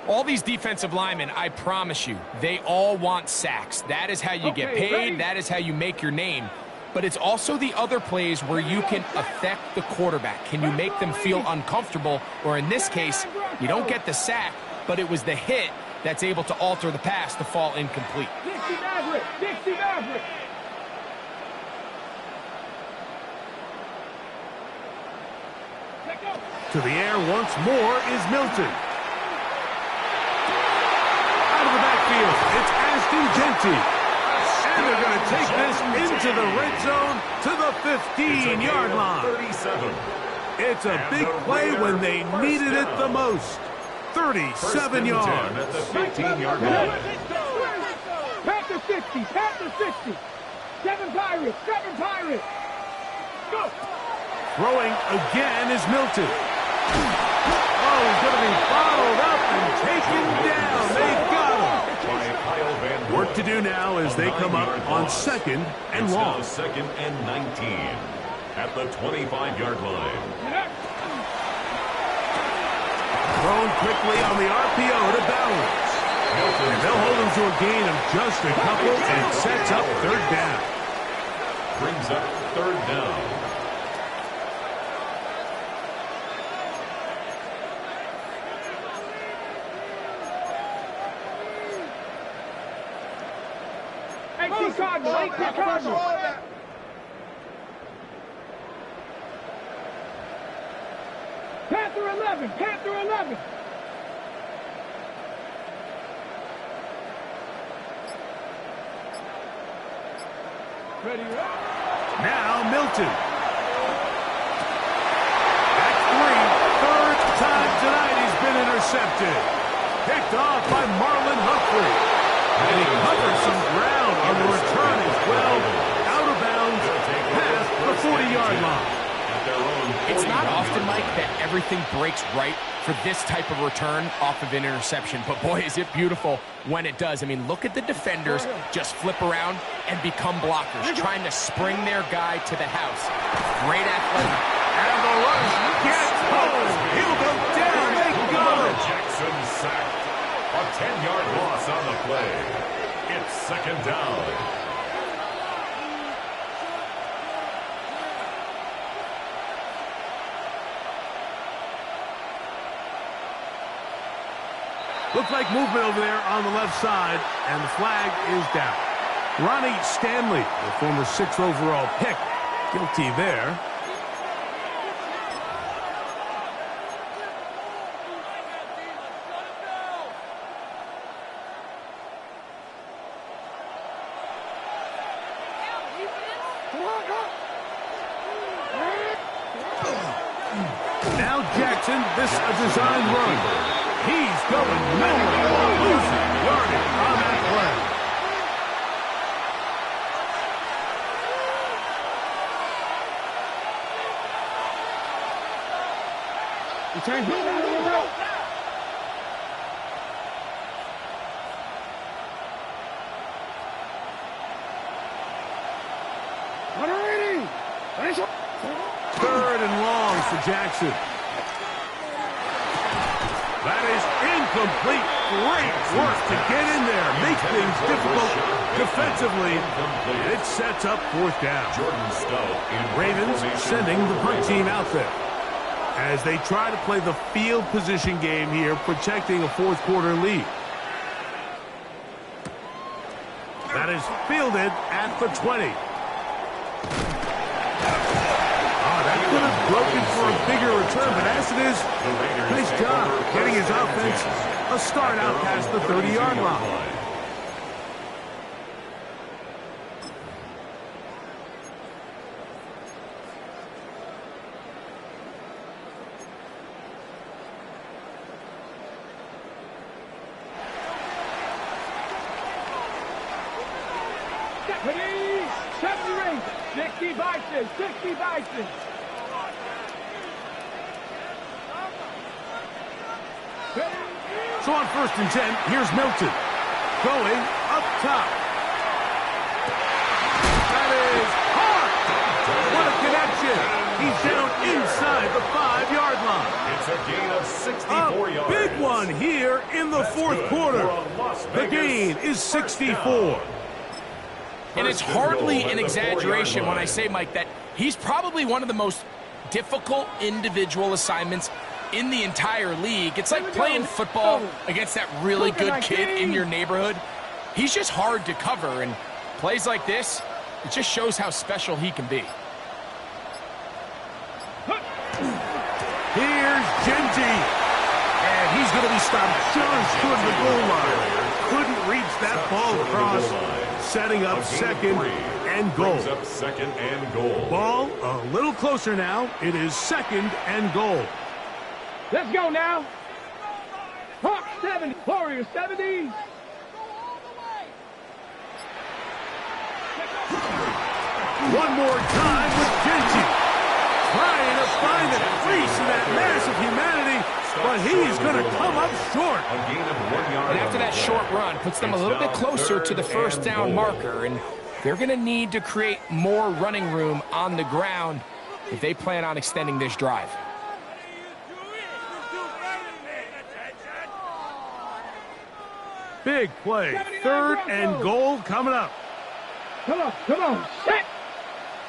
All these defensive linemen, I promise you, they all want sacks. That is how you get paid. That is how you make your name. But it's also the other plays where you can affect the quarterback. Can you make them feel uncomfortable? Or in this case, you don't get the sack, but it was the hit that's able to alter the pass to fall incomplete. Dixie Maverick! Dixie Maverick! To the air once more is Milton. Out of the backfield, it's Ashton Genty. And they're going to take this into the red zone to the 15-yard line. 37. It's a big play when they needed it the most. 37 yards. At the 15-yard line. Panther 60, Panther 60. 7 Pirates, 7 Pirates. Go. Throwing again is Milton. Oh, he's going to be bottled up and taken down. They've got him. Work to do now as they come up on 2nd and long. 2nd and 19 at the 25-yard line. Thrown quickly on the RPO to Bowers. And they'll hold him to a gain of just a couple and sets up 3rd down. Brings up 3rd down. Chicago. Panther 11, Panther 11. Ready, now Milton. At 3, 3rd time tonight he's been intercepted. Picked off by Marlon Humphrey. And he covers some ground on the return as well. Out of bounds, past the 40-yard line. It's not often, Mike, that everything breaks right for this type of return off of an interception. But, boy, is it beautiful when it does. I mean, look at the defenders just flip around and become blockers, trying to spring their guy to the house. Great athletic. And the rush gets home. He'll go down. They got him. Jackson sacked. A 10-yard loss on the play. It's 2nd down. Looked like movement over there on the left side, and the flag is down. Ronnie Stanley, the former 6th overall pick, guilty there. Now Jackson, this a design run. He's going nowhere, losing yardage on that play. Return heel out of the rope. What a reading! Third and long for Jackson. That is incomplete. Great work to get in there. Make things difficult defensively. And it sets up 4th down. Ravens sending the punt team out there as they try to play the field position game here, protecting a 4th quarter lead. That is fielded at the 20. Could have broken for a bigger return, but as it is, nice job getting his offense a start out past the 30-yard line. Ready? 70 Ravens. 60 Vikings. 60 Vikings. So on 1st and 10, here's Milton. Going up top. That is hard. What a connection. He's down inside the 5-yard line. It's a gain of 64 yards. Big one here in the 4th quarter. The gain is 64. And it's hardly an exaggeration when I say, Mike, that he's probably one of the most difficult individual assignments in the entire league. It's like playing football against that really good kid in your neighborhood. He's just hard to cover, and plays like this, it just shows how special he can be. Here's Genty, and he's going to be stopped just short of the goal line. Couldn't reach that ball across, setting up 2nd and goal. Ball a little closer now. It is 2nd and goal. Let's go now. Hawk 70. Warriors 70. One more time with Genty. Trying to find a crease in that mass of humanity, but he's going to come up short. And after that short run, puts them a little bit closer to the 1st down marker, and they're going to need to create more running room on the ground if they plan on extending this drive. Big play. 3rd and goal coming up. Come on, come on. Set.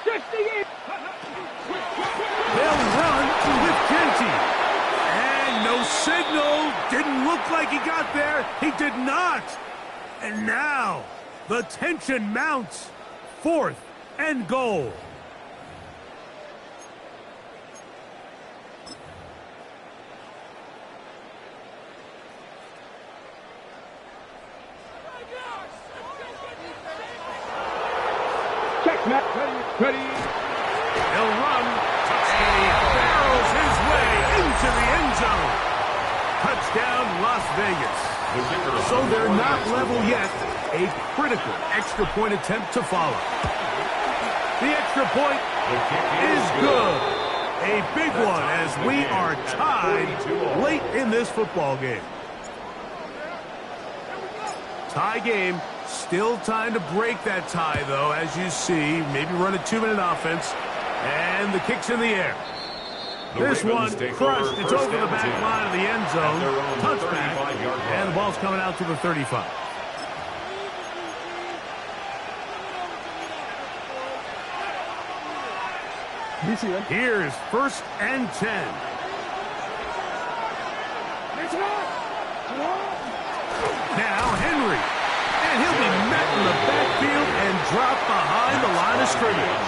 68. They'll run with Genty. And no signal. Didn't look like he got there. He did not. And now the tension mounts. 4th and goal. Matt, ready. He'll run, and he barrels his way into the end zone. Touchdown, Las Vegas. So they're not level yet. A critical extra point attempt to follow. The extra point is good. A big one as we are tied late in this football game. Tie game. Still time to break that tie, though, as you see. Maybe run a 2-minute offense. And the kick's in the air. This one crushed. It's over the back line of the end zone. Touchback. And the ball's coming out to the 35. Here's 1st and 10. Now Henry. And he'll be met in the backfield and dropped behind the line of scrimmage.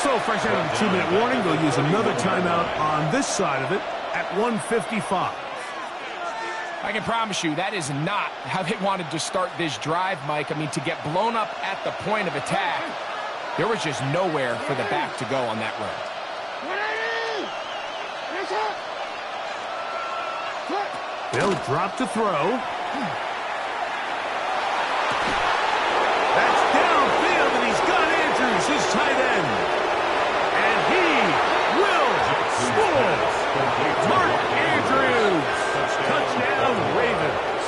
So fresh out of the 2-minute warning, they'll use another timeout on this side of it at 1:55. I can promise you that is not how they wanted to start this drive, Mike. I mean, to get blown up at the point of attack, there was just nowhere for the back to go on that run. They'll drop to throw. That's downfield, and he's got Andrews, his tight end. And he will score. Mark Andrews. Touchdown, Ravens.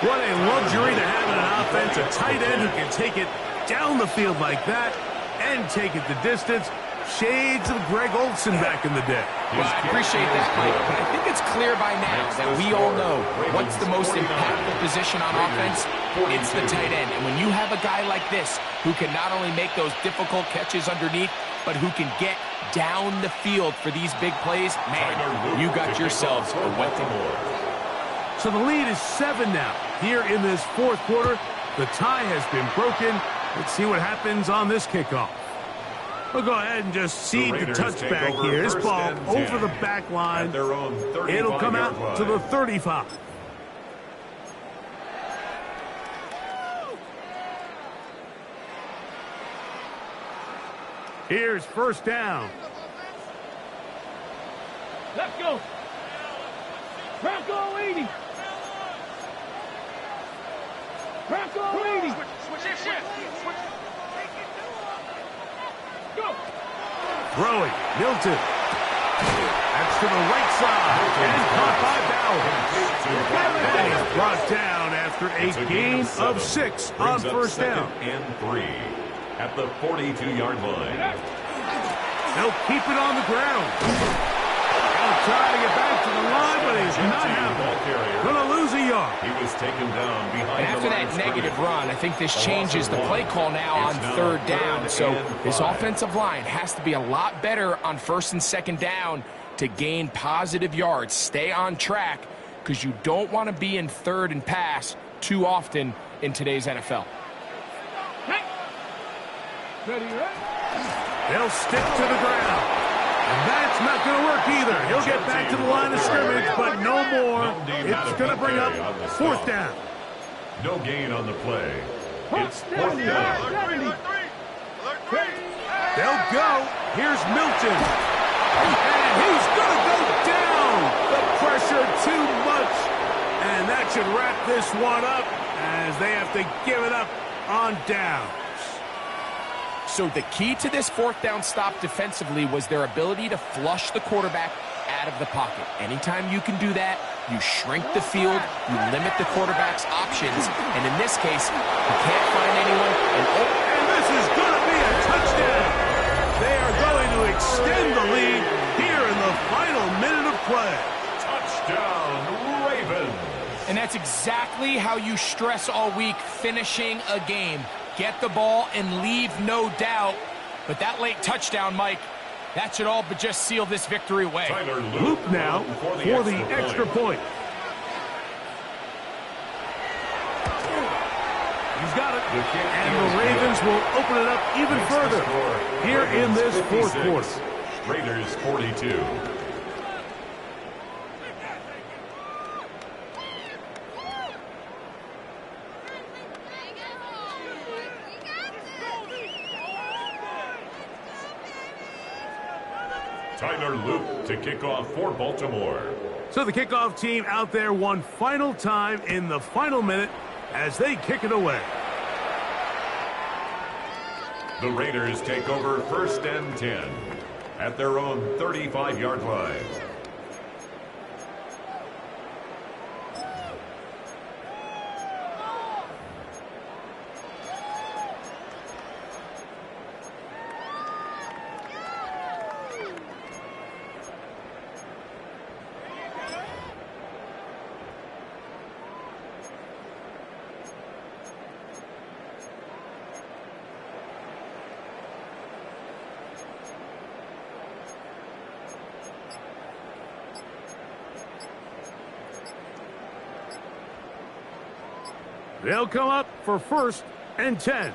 What a luxury to have in an offense, a tight end who can take it down the field like that and take it the distance. Shades of Greg Olsen back in the day. Well, I appreciate that, Mike, but I think it's clear by now that we all know what's the most impactful position on offense. It's the tight end. And when you have a guy like this who can not only make those difficult catches underneath, but who can get down the field for these big plays, man, you got yourselves a weapon. So the lead is 7 now. Here in this fourth quarter, the tie has been broken. Let's see what happens on this kickoff. We'll go ahead and just seed the touchback here. This ball over the back line. It'll come out to the 35. Here's first down. Let's go. Bronco 80. Bronco 80. Go. Throwing. Milton. That's to the right side. And caught by Bowers. And he's brought down after a gain of 6 on first down. And 3 at the 42-yard line. They'll keep it on the ground. He'll try to get back to the line, but he's not happening. Gonna lose a yard. He was taken down behind And after that negative run, I think this changes the play call now on third down. So this offensive line has to be a lot better on first and second down to gain positive yards. Stay on track because you don't want to be in third and pass too often in today's NFL. They'll stick to the ground. And that's not going to work either. He'll get back to the line of scrimmage, but no more. It's going to bring up fourth down. No gain on the play. It's fourth down. They'll go. Here's Milton. And he's going to go down. The pressure too much. And that should wrap this one up as they have to give it up on down. So the key to this fourth down stop defensively was their ability to flush the quarterback out of the pocket. Anytime you can do that, you shrink the field, you limit the quarterback's options, and in this case, you can't find anyone. And this is going to be a touchdown. They are going to extend the lead here in the final minute of play. Touchdown, Ravens. And that's exactly how you stress all week, finishing a game. Get the ball and leave no doubt. But that late touchdown, Mike, that should all but just seal this victory away. Loop now for the extra point. He's got it. And the Ravens will open it up even further here in this fourth quarter. Raiders 42. Tyler Loop to kick off for Baltimore. So the kickoff team out there one final time in the final minute as they kick it away. The Raiders take over first and 10 at their own 35-yard line. They'll come up for 1st and 10.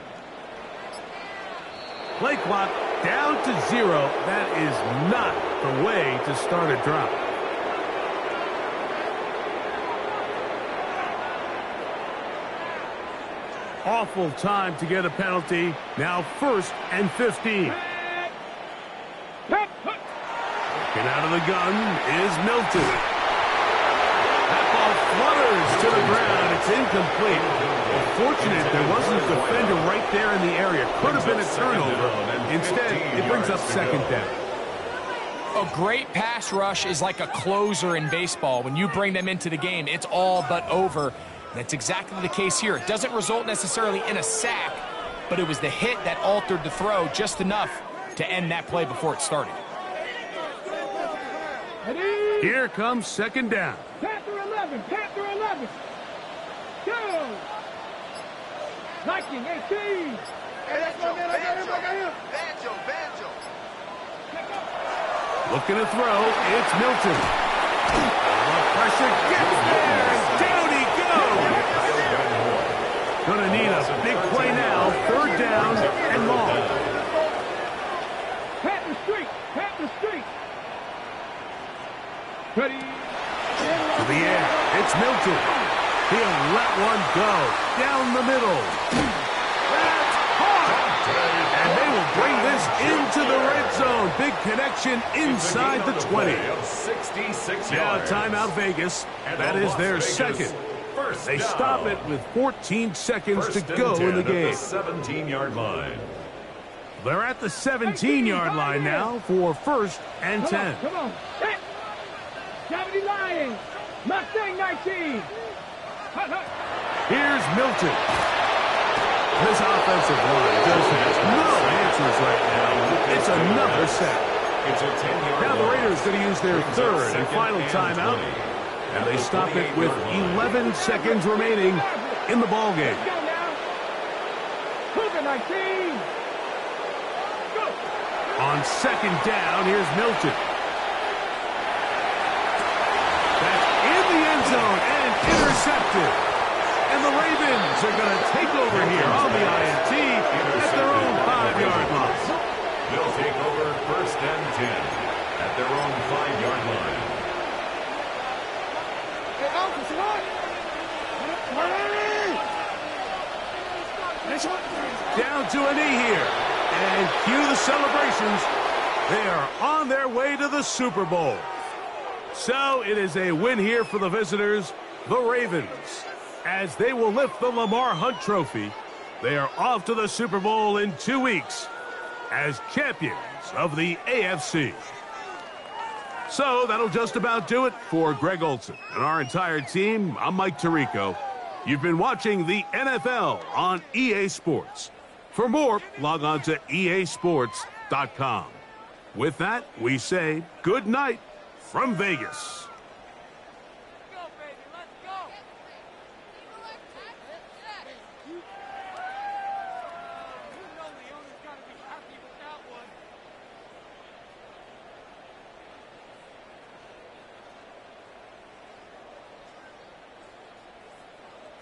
Play clock down to 0. That is not the way to start a drive. Awful time to get a penalty. Now 1st and 15. Looking out of the gun is Milton. That ball flutters to the ground. It's incomplete. Fortunate there wasn't a defender right there in the area. Could have been a turnover. Instead, it brings up 2nd down. A great pass rush is like a closer in baseball. When you bring them into the game, it's all but over. That's exactly the case here. It doesn't result necessarily in a sack, but it was the hit that altered the throw just enough to end that play before it started. Here comes 2nd down. Panther 11, Panther 11. Go. Viking 18. Hey, that's my man. I got him. Banjo. Looking to throw. It's Milton. Pressure gets there. And down he goes. Gonna need a big play now. 3rd down and long. Panther Street. Ready. To the air. It's Milton. He'll let one go. Down the middle. That's hard. And they will bring this into the red zone. Big connection inside the 20. 66 Now yards. timeout Vegas. That is their 2nd. They stop it with 14 seconds to go in the game. 17-yard line. They're at the 17-yard line now for 1st and 10. Come on. Hey. 70 Lions. Mustang 19. Here's Milton. This offensive line just has no answers right now. It's another sack. It's a 10-yard Now the Raiders going to use their 3rd and final timeout. And they stop it with 11 seconds remaining in the ball game. Go now. Cougar 19. Go. On 2nd down, here's Milton. That's in the end zone and intercepted. And the Ravens are going to take over here on the INT at their own 5-yard line. They'll take over 1st and 10 at their own 5-yard line. Down to a knee here. And cue the celebrations. They are on their way to the Super Bowl. So it is a win here for the visitors, the Ravens. As they will lift the Lamar Hunt Trophy, they are off to the Super Bowl in 2 weeks as champions of the AFC. So that'll just about do it for Greg Olson and our entire team. I'm Mike Tirico. You've been watching the NFL on EA Sports. For more, log on to easports.com. With that, we say good night from Vegas.